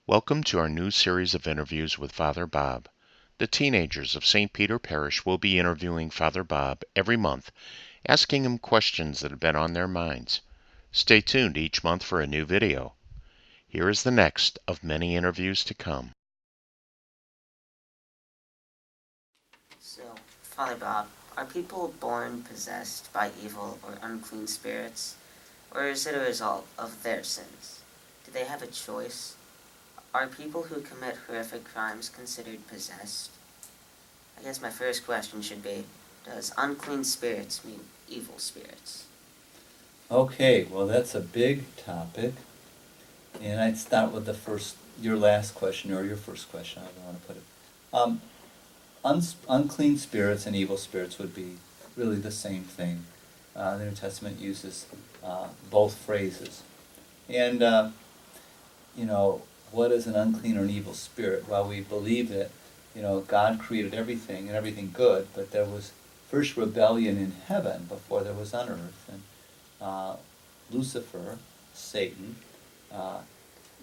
Welcome to our new series of interviews with Father Bob. The teenagers of St. Peter Parish will be interviewing Father Bob every month, asking him questions that have been on their minds. Stay tuned each month for a new video. Here is the next of many interviews to come. So, Father Bob, are people born possessed by evil or unclean spirits, or is it a result of their sins? Do they have a choice? Are people who commit horrific crimes considered possessed? I guess my first question should be, does unclean spirits mean evil spirits? Okay, well that's a big topic, and I'd start with your last question, or your first question, however you want to put it. Unclean spirits and evil spirits would be really the same thing. The New Testament uses both phrases. And, what is an unclean or an evil spirit? Well, we believe that, God created everything and everything good, but there was first rebellion in heaven before there was on earth. And Lucifer, Satan,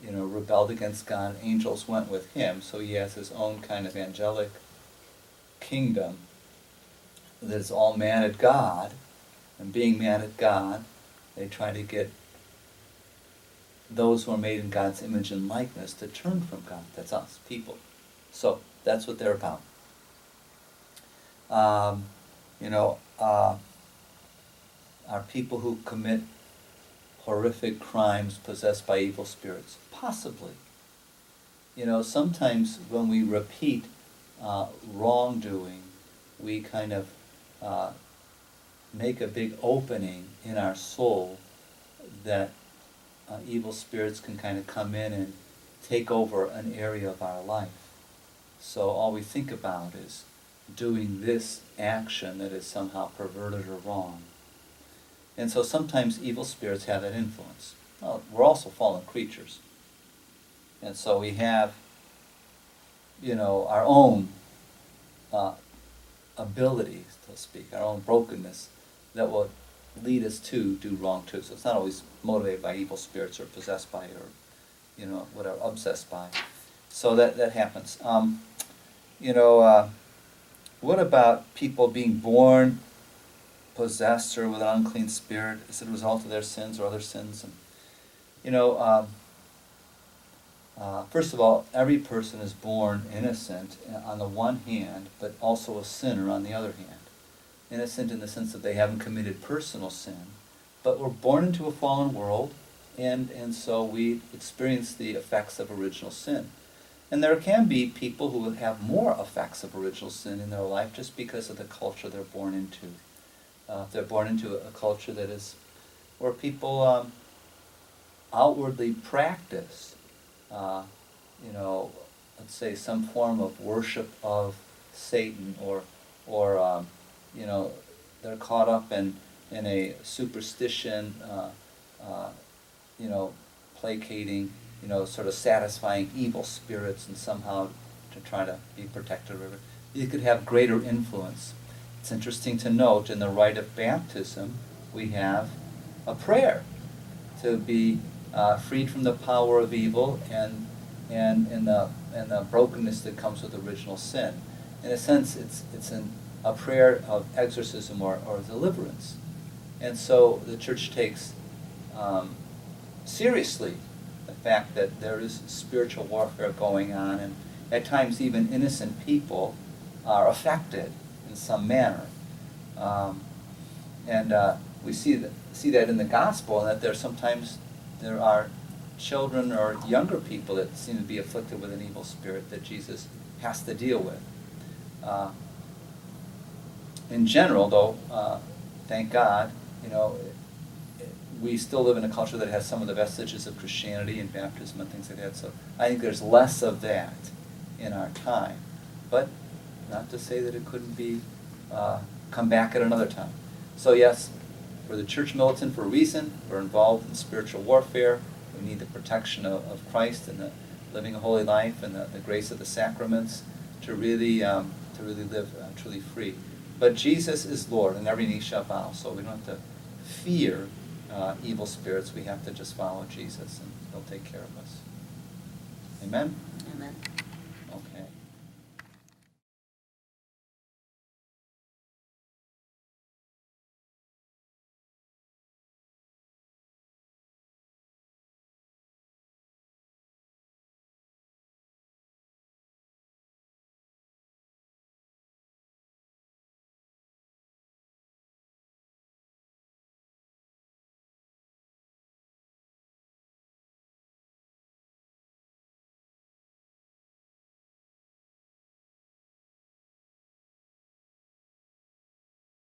rebelled against God. Angels went with him, so he has his own kind of angelic kingdom that is all mad at God. And being mad at God, they try to get those who are made in God's image and likeness to turn from God. That's us, people. So that's what they're about. Are people who commit horrific crimes possessed by evil spirits? Possibly. Sometimes when we repeat wrongdoing, we kind of make a big opening in our soul that evil spirits can kind of come in and take over an area of our life. So all we think about is doing this action that is somehow perverted or wrong. And so sometimes evil spirits have that influence. Well, we're also fallen creatures. And so we have, our own abilities, so to speak, our own brokenness that will lead us to do wrong too. So it's not always motivated by evil spirits or possessed by or, whatever, obsessed by. So that happens. What about people being born possessed or with an unclean spirit? Is it a result of their sins or other sins? And, first of all, every person is born innocent on the one hand, but also a sinner on the other hand. Innocent in the sense that they haven't committed personal sin, but we're born into a fallen world, and so we experience the effects of original sin. And there can be people who have more effects of original sin in their life just because of the culture they're born into. If they're born into a culture that is where people outwardly practice, let's say some form of worship of Satan, or they're caught up in a superstition, placating, sort of satisfying evil spirits and somehow to try to be protected. You could have greater influence. It's interesting to note in the rite of baptism we have a prayer to be freed from the power of evil and the brokenness that comes with original sin. In a sense, it's a prayer of exorcism or deliverance. And so the Church takes seriously the fact that there is spiritual warfare going on, and at times even innocent people are affected in some manner. We see that in the gospel, and that there are children or younger people that seem to be afflicted with an evil spirit that Jesus has to deal with. In general, though, thank God, we still live in a culture that has some of the vestiges of Christianity and baptism and things like that. So I think there's less of that in our time. But not to say that it couldn't be come back at another time. So yes, we're the church militant for a reason. We're involved in spiritual warfare. We need the protection of Christ and the living a holy life and the grace of the sacraments to really live truly free. But Jesus is Lord, and every knee shall bow. So we don't have to fear evil spirits. We have to just follow Jesus, and He'll take care of us. Amen? Amen. Okay.